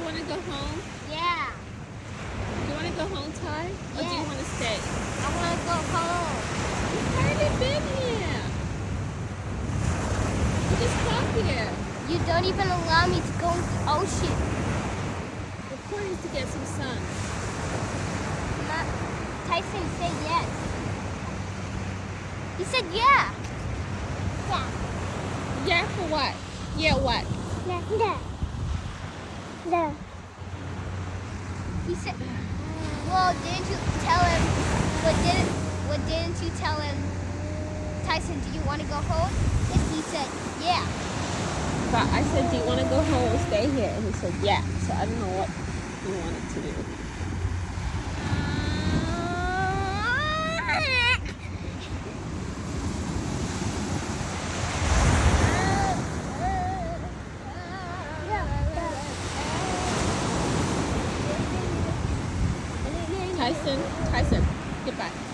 want to go home? Yeah. Do you want to go home, Ty? Or do you Yes. want to stay? I want to go home. You've hardly been here. You just got here. You don't even allow me to go into the ocean. The point is to get some sun. Tyson said yes. He said yeah. Yeah. Yeah, for what? Yeah, what? Yeah. Yeah. He said, well, didn't you tell him, what didn't you tell him, Tyson, do you want to go home? And he said, yeah. But I said, do you want to go home or stay here? And he said, yeah. So I don't know what he wanted to do. Tyson, goodbye.